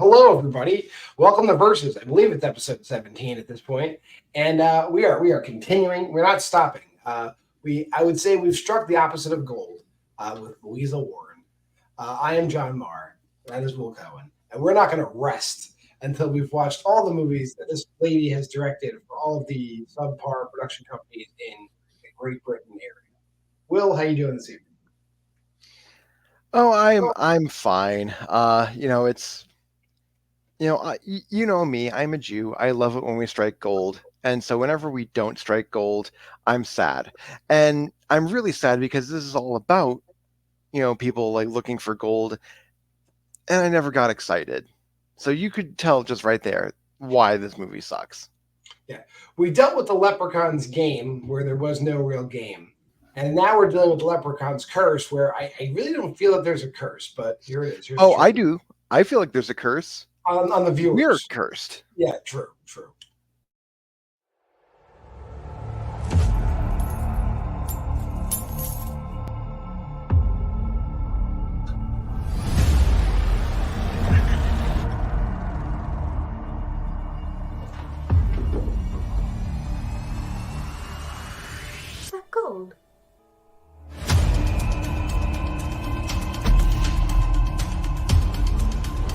hello everybody. Welcome to Versus. I believe it's episode 17 at this point, and we are continuing. We're not stopping. I would say we've struck the opposite of gold with Louisa Warren. I am JWMaher. That is Will Cohen, and we're not going to rest until we've watched all the movies that this lady has directed for all of the subpar production companies in the Great Britain area. Will, how you doing this evening? Oh, I'm fine. It's you know me. I'm a Jew. I love it when we strike gold, and so whenever we don't strike gold, I'm sad, and I'm really sad because this is all about people like looking for gold, and I never got excited. So you could tell just right there why this movie sucks. Yeah, we dealt with the Leprechaun's game where there was no real game. And now we're dealing with the Leprechaun's curse, where I really don't feel that there's a curse, but here it is. I do. I feel like there's a curse. On the viewers. We're cursed. Yeah, true. Is that gold?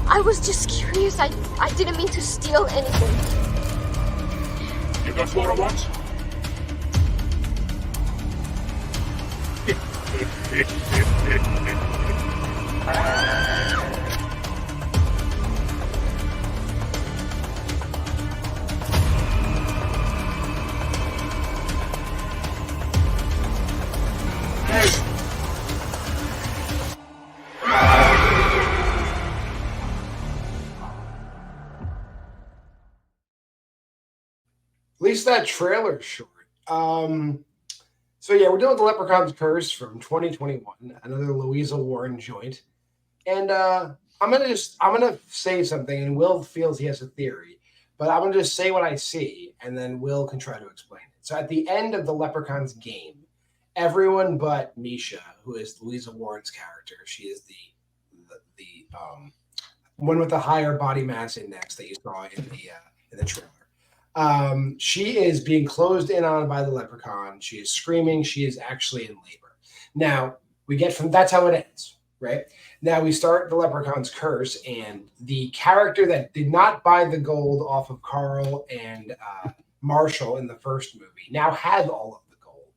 I was just curious. I didn't mean to steal anything. You got what I want? At least that trailer's short. So yeah, we're doing the Leprechaun's Curse from 2021, another Louisa Warren joint. And I'm gonna say something, and Will feels he has a theory, but I'm gonna just say what I see, and then Will can try to explain it. So at the end of the Leprechaun's game, everyone but Misha, who is Louisa Warren's character, she is the one with the higher body mass index that you saw in the trailer. She is being closed in on by the leprechaun. She is screaming. She is actually in labor. Now that's how it ends, right? Now we start the Leprechaun's Curse, and the character that did not buy the gold off of Carl and Marshall in the first movie now has all of the gold.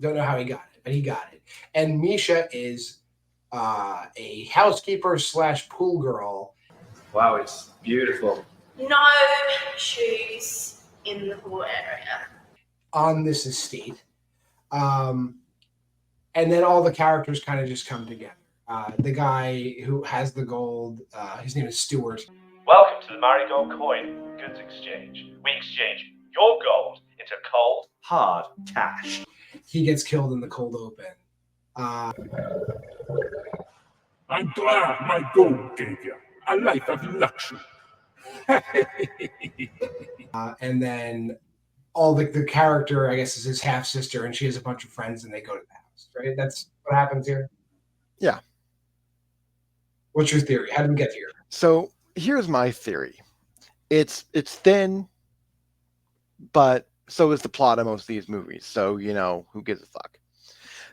Don't know how he got it, but he got it. And Misha is a housekeeper / pool girl. Wow, it's beautiful. No shoes in the pool area. On this estate. And then all the characters kind of just come together. The guy who has the gold, his name is Stuart. Welcome to the Marigold Coin Goods Exchange. We exchange your gold into cold, hard cash. He gets killed in the cold open. I'm glad my gold gave you a life of luxury. And then all the character, I guess, is his half sister, and she has a bunch of friends, and they go to the house. Right? That's what happens here. Yeah. What's your theory? How did we get here? So here's my theory. It's thin, but so is the plot of most of these movies. So who gives a fuck?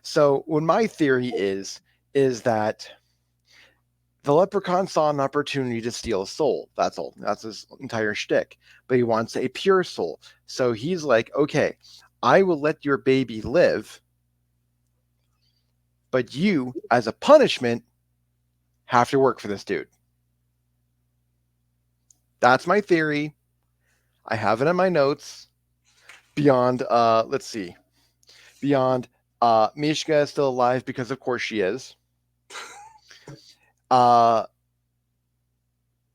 So what my theory is that the leprechaun saw an opportunity to steal a soul. That's all. That's his entire shtick. But he wants a pure soul. So he's like, okay, I will let your baby live, but you, as a punishment, have to work for this dude. That's my theory. I have it in my notes. Beyond, let's see. Beyond, Mishka is still alive because of course she is.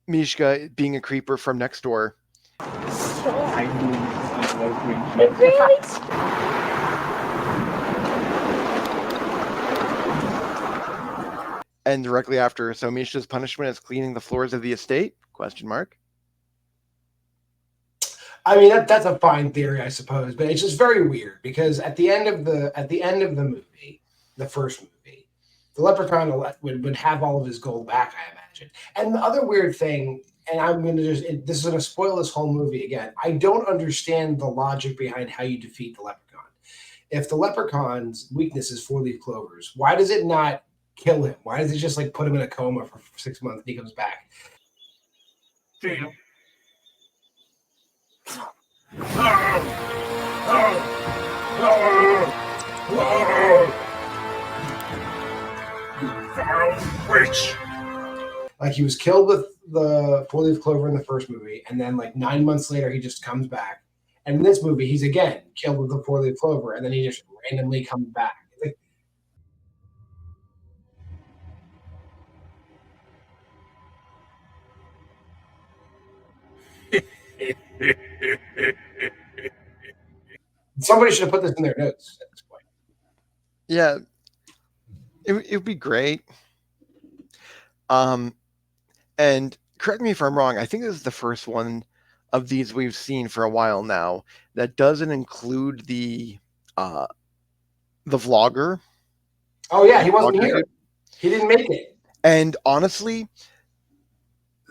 Mishka being a creeper from next door. And directly after, so Mishka's punishment is cleaning the floors of the estate? Question mark. I mean, that's a fine theory, I suppose, but it's just very weird because at the end of the movie, the first movie, the leprechaun would have all of his gold back, I imagine. And the other weird thing, and I'm going to this is going to spoil this whole movie again. I don't understand the logic behind how you defeat the leprechaun. If the leprechaun's weakness is 4-leaf clovers, why does it not kill him? Why does it just like put him in a coma for 6 months and he comes back? Damn. Foul witch. Like he was killed with the 4-leaf clover in the first movie, and then like 9 months later he just comes back. And in this movie, he's again killed with the 4-leaf clover, and then he just randomly comes back. Like, somebody should have put this in their notes at this point. Yeah, it would be great. And correct me if I'm wrong. I think this is the first one of these we've seen for a while now that doesn't include the vlogger. Oh yeah, he wasn't here. He didn't make it. And honestly,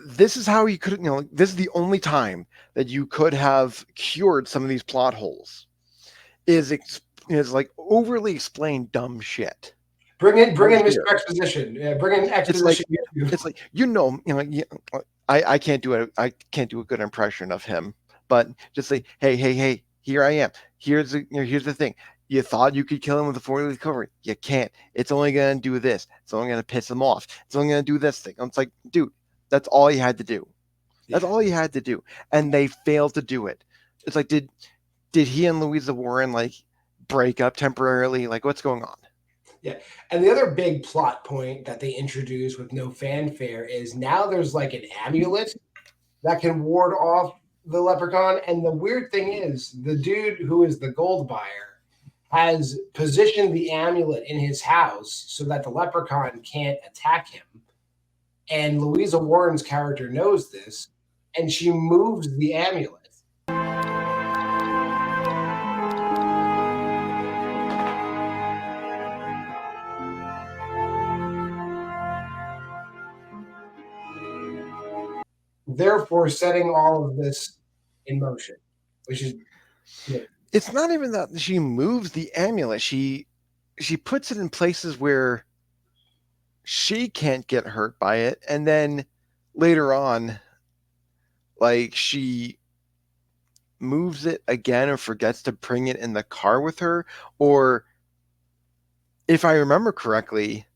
this is how you could, this is the only time that you could have cured some of these plot holes. Is like overly explained dumb shit. Bring in Mr. Exposition. Yeah, bring in exposition. It's like I can't do it. I can't do a good impression of him. But just say, hey, here I am. Here's the thing. You thought you could kill him with a 4-leaf clover. You can't. It's only gonna do this. It's only gonna piss him off. It's only gonna do this thing. It's like, dude, that's all you had to do. That's all you had to do. And they failed to do it. It's like, did he and Louisa Warren like break up temporarily? Like, what's going on? Yeah. And the other big plot point that they introduce with no fanfare is now there's like an amulet that can ward off the leprechaun. And the weird thing is the dude who is the gold buyer has positioned the amulet in his house so that the leprechaun can't attack him. And Louisa Warren's character knows this, and she moves the amulet. Therefore, setting all of this in motion, which is it's not even that she moves the amulet. She puts it in places where she can't get hurt by it, and then later on, like she moves it again or forgets to bring it in the car with her. Or if I remember correctly,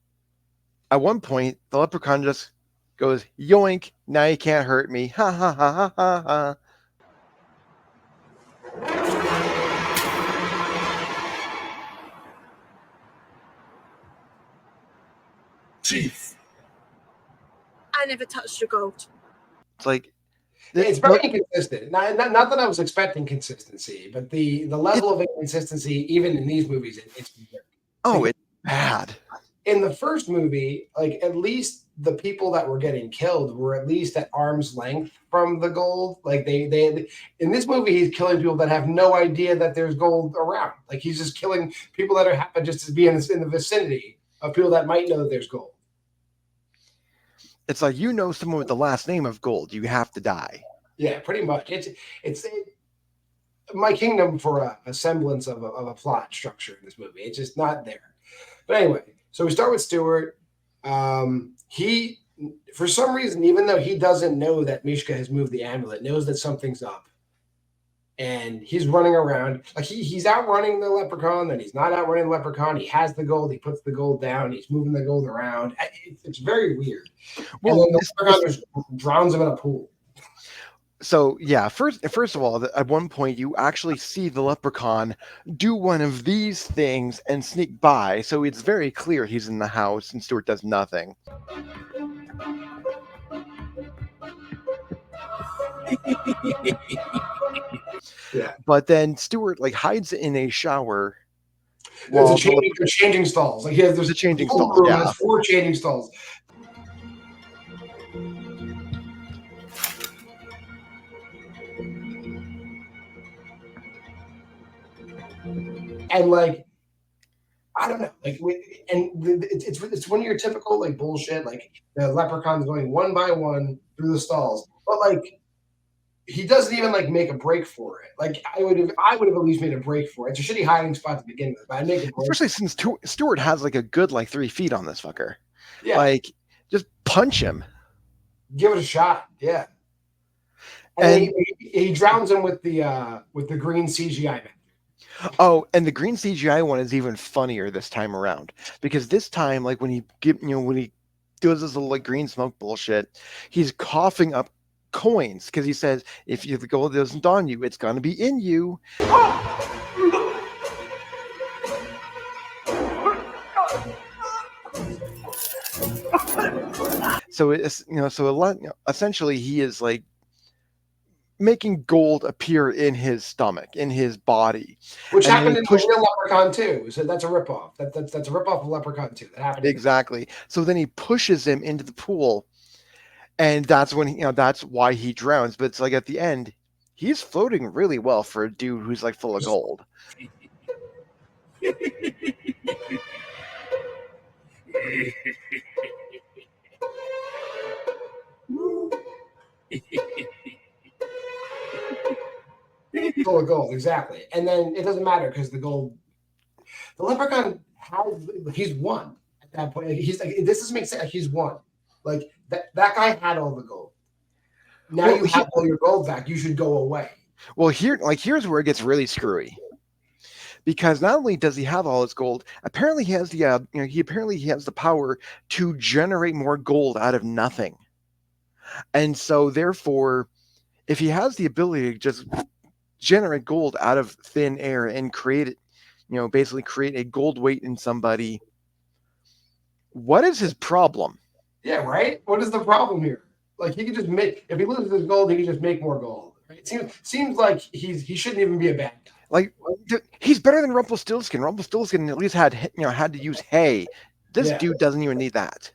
at one point the leprechaun just goes yoink, now you can't hurt me, ha ha ha ha ha ha. Chief. I never touched your gold. It's like it's very inconsistent. Not that I was expecting consistency, but the level of inconsistency, even in these movies, it's bad. In the first movie, like at least the people that were getting killed were at least at arm's length from the gold. Like they in this movie, he's killing people that have no idea that there's gold around. Like he's just killing people that happen just to be in the vicinity of people that might know that there's gold. It's like, someone with the last name of Gold, you have to die. Yeah, pretty much. It's my kingdom for a semblance of a plot structure in this movie. It's just not there. But anyway, so we start with Stuart. He, for some reason, even though he doesn't know that Mishka has moved the amulet, knows that something's up. And he's running around. Like he's outrunning the leprechaun, then he's not outrunning the leprechaun. He has the gold. He puts the gold down. He's moving the gold around. It's very weird. Well, and then the leprechaun just drowns him in a pool. So, yeah, first of all, at one point, you actually see the leprechaun do one of these things and sneak by. So it's very clear he's in the house and Stuart does nothing. Yeah. But then Stuart hides in a shower. There's changing stalls. Like there's a changing stalls. Yeah. Has 4 changing stalls. And I don't know. Like, it's one of your typical like bullshit. Like the leprechauns going one by one through the stalls, but like he doesn't even like make a break for it. Like I would have at least made a break for it. It's a shitty hiding spot to begin with, but I'd make a break. Especially since Stewart has like a good like 3 feet on this fucker. Yeah, Like just punch him. give it a shot. Yeah, and he drowns him with the green CGI man. Oh, and the green CGI one is even funnier this time around because this time, like when he does this little like green smoke bullshit, he's coughing up coins because he says if the gold doesn't on you, it's gonna be in you. So it's so a lot. Essentially, he is like making gold appear in his stomach, in his body, Which and happened in the real Leprechaun too. So that's a ripoff. That's a ripoff of Leprechaun 2. That happened exactly. So then he pushes him into the pool, and that's when that's why he drowns. But it's like at the end, he's floating really well for a dude who's like full of gold. full of gold, exactly. And then it doesn't matter because the leprechaun he's won at that point. He's like, this doesn't make sense. Like, he's won. Like that guy had all the gold. Now you have all your gold back. You should go away. Well, here's where it gets really screwy. Because not only does he have all his gold, apparently he has the power to generate more gold out of nothing. And so therefore, if he has the ability to just generate gold out of thin air and create it, basically create a gold weight in somebody, what is his problem? Yeah, right? What is the problem here? Like he could just if he loses his gold, he can just make more gold. Right? It seems like he shouldn't even be a bad guy. Like he's better than Rumpelstiltskin. Rumpelstiltskin at least had to use hay. This dude doesn't even need that.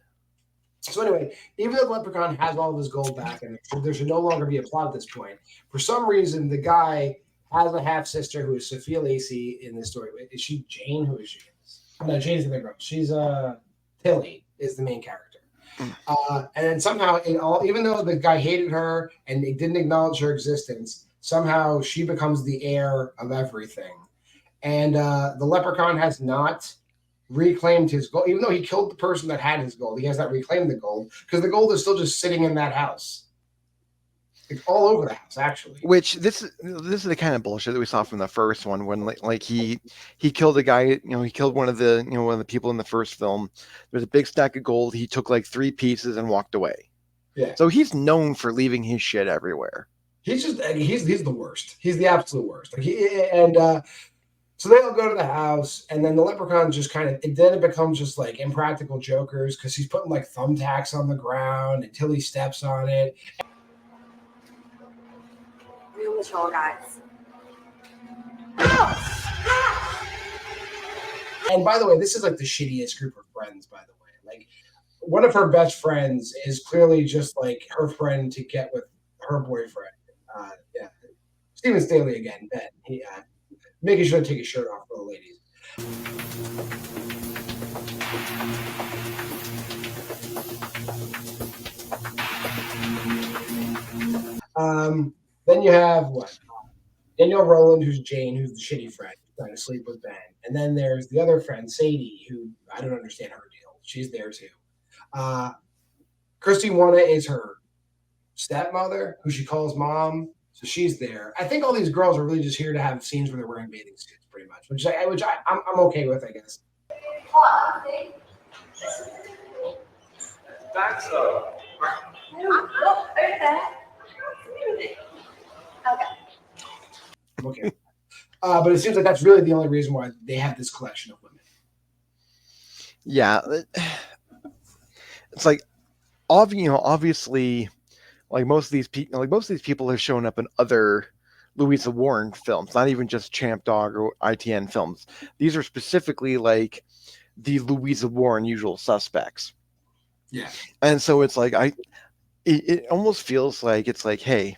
So anyway, even though the leprechaun has all of his gold back, and there should no longer be a plot at this point, for some reason the guy has a half sister who is Sophia Lacey in this story. Is she Jane? Who is she? No, Jane's the girl. She's Tilly is the main character. And then somehow, even though the guy hated her and he didn't acknowledge her existence, somehow she becomes the heir of everything. And the leprechaun has not reclaimed his gold, even though he killed the person that had his gold. He has not reclaimed the gold because the gold is still just sitting in that house, like all over the house, actually. Which this is the kind of bullshit that we saw from the first one when like he killed a guy. He killed one of the people in the first film. There's a big stack of gold. He took like 3 pieces and walked away. Yeah. So he's known for leaving his shit everywhere. He's the worst. He's the absolute worst. So they all go to the house, and then the leprechaun just it becomes just like impractical jokers because he's putting like thumbtacks on the ground until he steps on it. Real patrol guys. And by the way, this is like the shittiest group of friends, by the way. Like one of her best friends is clearly just like her friend to get with her boyfriend. Stephen Staley again, Ben. He making sure to take his shirt off for the ladies. Then you have what? Danielle Rowland, who's Jane, who's the shitty friend, trying to sleep with Ben. And then there's the other friend, Sadie, who I don't understand her deal. She's there too. Christy Wanna is her stepmother, who she calls mom. So she's there. I think all these girls are really just here to have scenes where they're wearing bathing suits, pretty much, which I'm okay with, I guess. That's Okay. But it seems like that's really the only reason why they have this collection of women. Yeah, it's like, obviously, like most of these people have shown up in other Louisa Warren films, not even just Champ Dog or ITN films. These are specifically like the Louisa Warren usual suspects. Yeah, and so it's like it almost feels like it's like, hey,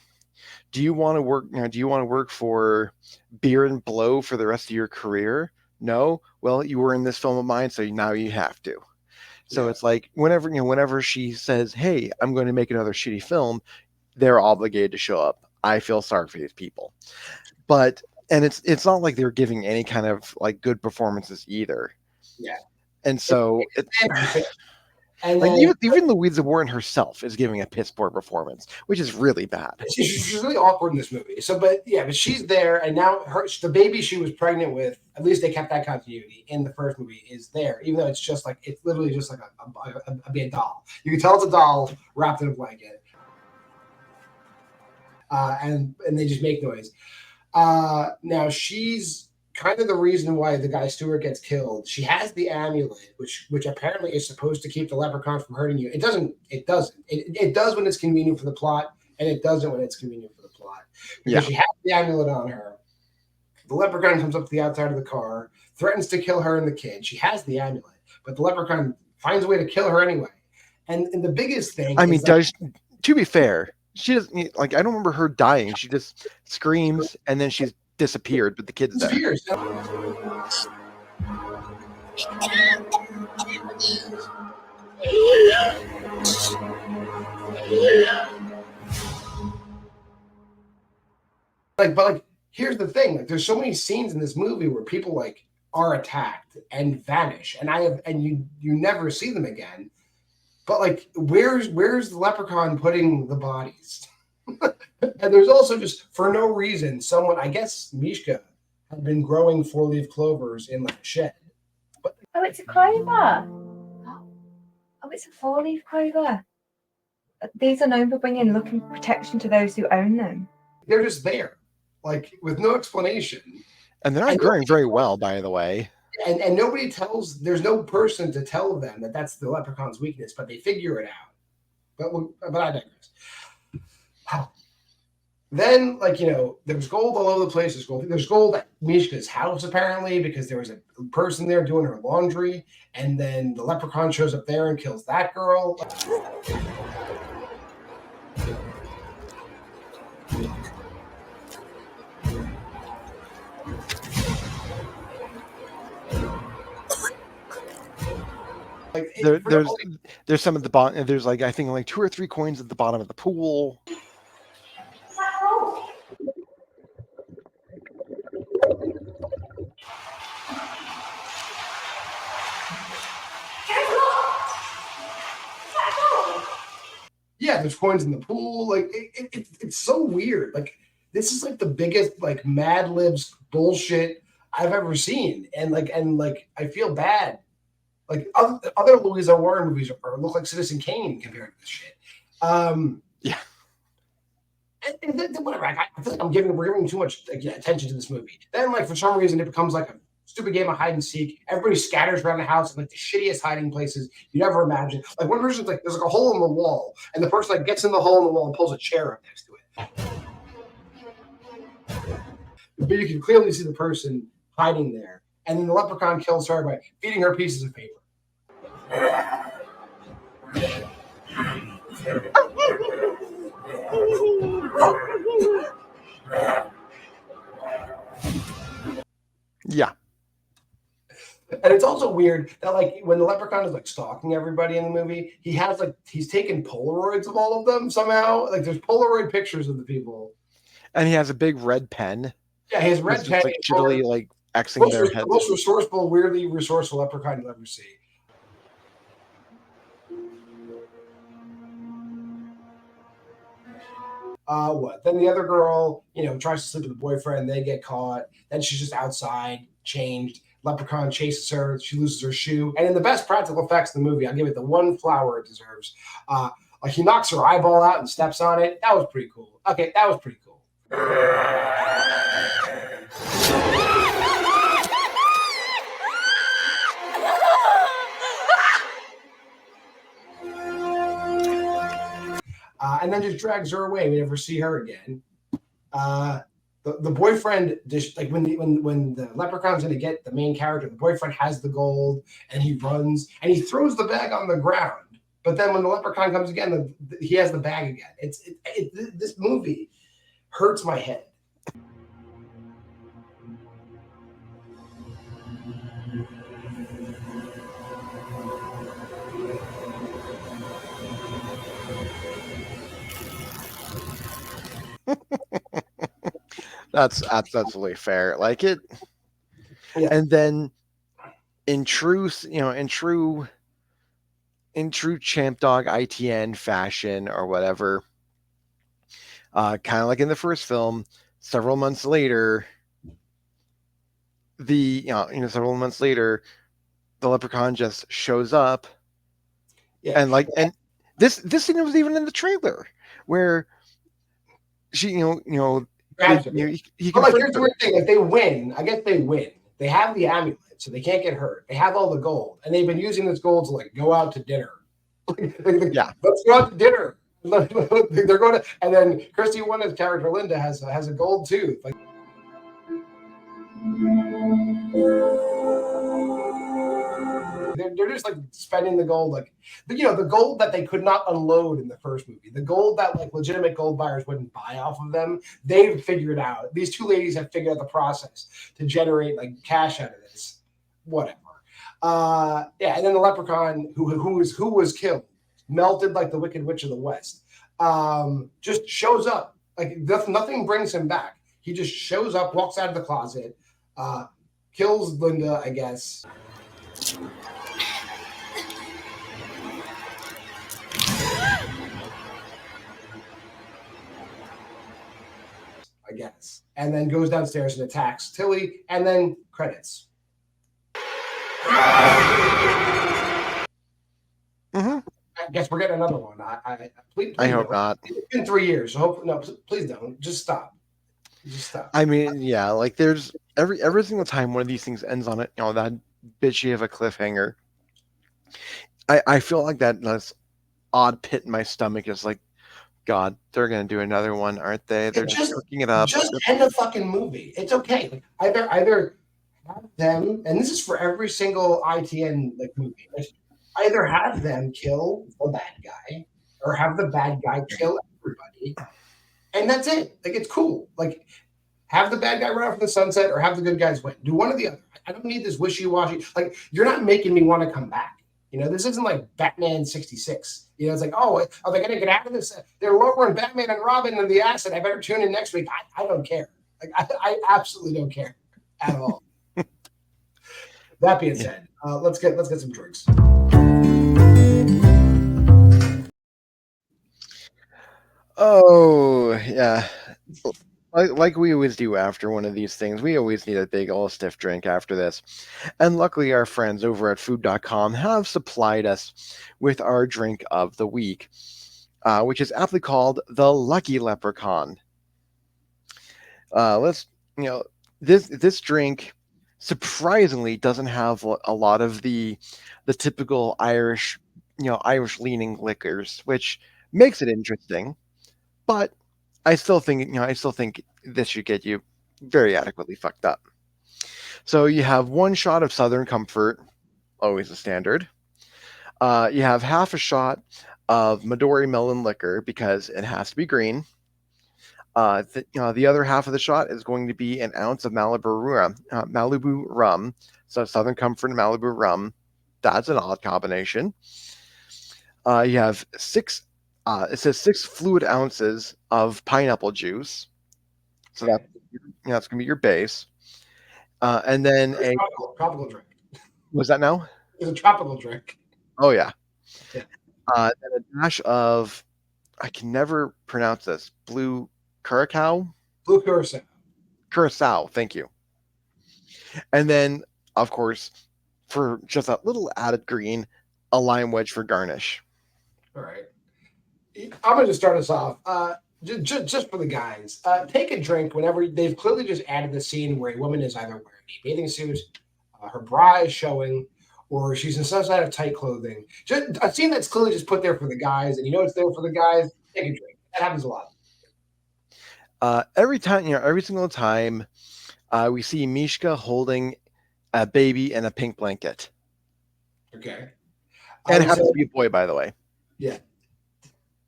do you want to work? Do you want to work for Beer and Blow for the rest of your career? No, well, you were in this film of mine, so now you have to. So Yeah. it's like whenever she says, "Hey, I'm going to make another shitty film," they're obligated to show up. I feel sorry for these people, and it's not like they're giving any kind of like good performances either. Yeah. And so And like then even Louisa Warren herself is giving a piss poor performance, which is really bad. she's really awkward in this movie. So, but she's there, and now the baby she was pregnant with, at least they kept that continuity in the first movie, is there, even though it's literally just like a doll. You can tell it's a doll wrapped in a blanket, and they just make noise. Now she's kind of the reason why the guy Stewart gets killed. She has the amulet, which apparently is supposed to keep the leprechauns from hurting you. It doesn't. It does when it's convenient for the plot, and it doesn't when it's convenient for the plot. Because she has the amulet on her. The leprechaun comes up to the outside of the car, threatens to kill her and the kid. She has the amulet, but the leprechaun finds a way to kill her anyway. And the biggest thing, I mean, to be fair, she doesn't like. I don't remember her dying. She just screams and then she's disappeared, but the kid's there. But here's the thing: like, there's so many scenes in this movie where people like are attacked and vanish, and you never see them again. But like, where's the leprechaun putting the bodies? And there's also just for no reason, someone, I guess Mishka, had been growing 4-leaf clovers in like a shed. Oh, it's a clover. Oh, it's a 4-leaf clover. These are known for bringing luck and protection to those who own them. They're just there, like with no explanation. And they're not growing very well, by the way. And nobody there's no person to tell them that that's the leprechaun's weakness, but they figure it out. But I digress. Then, there's gold all over the place. There's gold at Mishka's house, apparently, because there was a person there doing her laundry. And then the leprechaun shows up there and kills that girl. There's some at the bottom. There's I think 2 or 3 coins at the bottom of the pool. Yeah, there's coins in the pool. It's so weird. This is the biggest Mad Libs bullshit I've ever seen, and I feel bad. Other Louisa Warren movies look like Citizen Kane compared to this shit. Yeah. And whatever. I feel like we're giving too much attention to this movie. Then for some reason it becomes a stupid game of hide and seek. Everybody scatters around the house in the shittiest hiding places you ever imagine. One person's there's a hole in the wall, and the person gets in the hole in the wall and pulls a chair up next to it. But you can clearly see the person hiding there. And then the leprechaun kills her by feeding her pieces of paper. Yeah. And it's also weird that when the leprechaun is stalking everybody in the movie, he's taken Polaroids of all of them somehow. There's Polaroid pictures of the people. And he has a big red pen. Yeah, he has red pen. Shittily Xing their heads. The most weirdly resourceful leprechaun you'll ever see. Then the other girl, tries to sleep with the boyfriend. They get caught. Then she's just outside, changed. Leprechaun chases her. She loses her shoe. And in the best practical effects in the movie, I'll give it the one flower it deserves. He knocks her eyeball out and steps on it. That was pretty cool. Okay, that was pretty cool. And then just drags her away. We never see her again. The boyfriend, just when the leprechaun's going to get the main character, the boyfriend has the gold and he runs and he throws the bag on the ground. But then when the leprechaun comes again, he has the bag again. This movie hurts my head. That's absolutely fair. Like it, Yeah. and then in true, in true Champ Dog ITN fashion or whatever, kind of like in the first film, several months later, several months later, the leprechaun just shows up, Yeah. and this scene was even in the trailer where she, Grabs him. he But like, confronts here's the her. weird thing: if they win, I guess they win. They have the amulet, so they can't get hurt. They have all the gold, and they've been using this gold to like go out to dinner. Yeah. Let's go out to dinner. They're going to, and then Christy Wonda's character Linda has a gold tooth. Like, they're just like spending the gold, like the gold that they could not unload in the first movie, the gold that like legitimate gold buyers wouldn't buy off of them. They've figured out. These two ladies have figured out the process to generate like cash out of this. Whatever. Yeah, and then the leprechaun who was killed, melted like the Wicked Witch of the West, just shows up. Like nothing brings him back. He just shows up, walks out of the closet, kills Linda, I guess. I guess, and then goes downstairs and attacks Tilly, and then credits. Mm-hmm. I guess we're getting another one. Please I hope not. It's been 3 years, so no, please don't. Just stop. Just stop. I mean, yeah, like there's every single time one of these things ends on it, that bitchy of a cliffhanger. I feel like that's odd pit in my stomach is like, God, they're gonna do another one, aren't they? They're just cooking it up. Just end the fucking movie. It's okay. Like, either have them, and this is for every single ITN like movie. Either have them kill the bad guy, or have the bad guy kill everybody, and that's it. Like it's cool. Like have the bad guy run off in the sunset, or have the good guys win. Do one or the other. I don't need this wishy-washy. Like you're not making me want to come back. This isn't like Batman 66. It's like, oh, are they going to get out of this? They're lowering Batman and Robin in the acid. I better tune in next week. I don't care. Like I absolutely don't care at all. That being said, let's get some drinks. Oh yeah, like we always do after one of these things. We always need a big old stiff drink after this, and luckily our friends over at food.com have supplied us with our drink of the week, which is aptly called the Lucky Leprechaun. This drink surprisingly doesn't have a lot of the typical Irish leaning liquors, which makes it interesting. But I still think this should get you very adequately fucked up. So you have one shot of Southern Comfort, always a standard. You have half a shot of Midori melon liquor because it has to be green. The other half of the shot is going to be an ounce of Malibu rum. So Southern Comfort and Malibu rum. That's an odd combination. You have it says 6 fluid ounces of pineapple juice. So that's going to be your base. And then a tropical drink. Was that now? It's a tropical drink. Oh, yeah. Yeah. And a dash of, I can never pronounce this, blue curacao? Blue curacao. Curacao, thank you. And then, of course, for just a little added green, a lime wedge for garnish. All right. I'm going to start us off. Just for the guys, take a drink whenever they've clearly just added the scene where a woman is either wearing a bathing suit, her bra is showing, or she's in some sort of tight clothing. Just a scene that's clearly just put there for the guys, and it's there for the guys. Take a drink. That happens a lot. Every single time, we see Mishka holding a baby in a pink blanket. Okay. And it happens to be a boy, by the way. Yeah.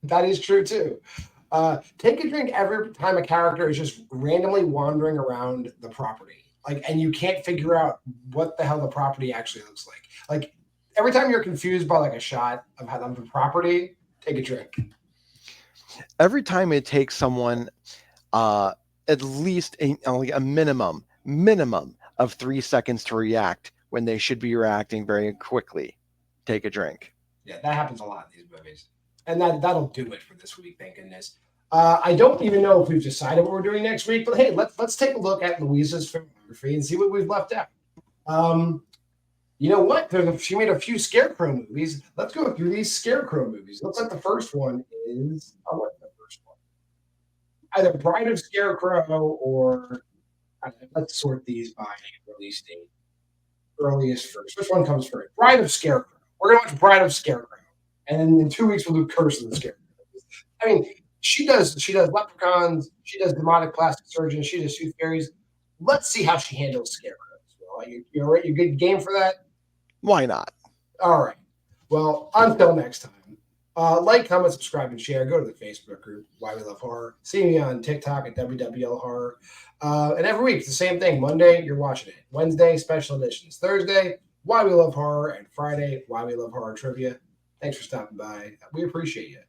That is true too. Take a drink every time a character is just randomly wandering around the property, and you can't figure out what the hell the property actually looks like. Like every time you're confused by a shot of the property, take a drink. Every time it takes someone at least a minimum of 3 seconds to react when they should be reacting very quickly. Take a drink. Yeah, that happens a lot in these movies. And that'll do it for this week, thank goodness. I don't even know if we've decided what we're doing next week, but hey, let's take a look at Louisa's filmography and see what we've left out. You know what? She made a few Scarecrow movies. Let's go through these Scarecrow movies. Looks like the first one is, I like the first one. Either Bride of Scarecrow or, let's sort these by release date. Earliest first. Which one comes first? Bride of Scarecrow. We're going to watch Bride of Scarecrow. And then in 2 weeks, we'll do Curse of the Scarecrow. I mean, she does leprechauns, she does demonic plastic surgeons, she does tooth fairies. Let's see how she handles Scarecrow. Well, you all right? You good game for that? Why not? All right. Well, until next time, like, comment, subscribe, and share. Go to the Facebook group, Why We Love Horror. See me on TikTok at WWL Horror. And every week, it's the same thing. Monday, you're watching it. Wednesday, special editions. Thursday, Why We Love Horror. And Friday, Why We Love Horror Trivia. Thanks for stopping by. We appreciate you.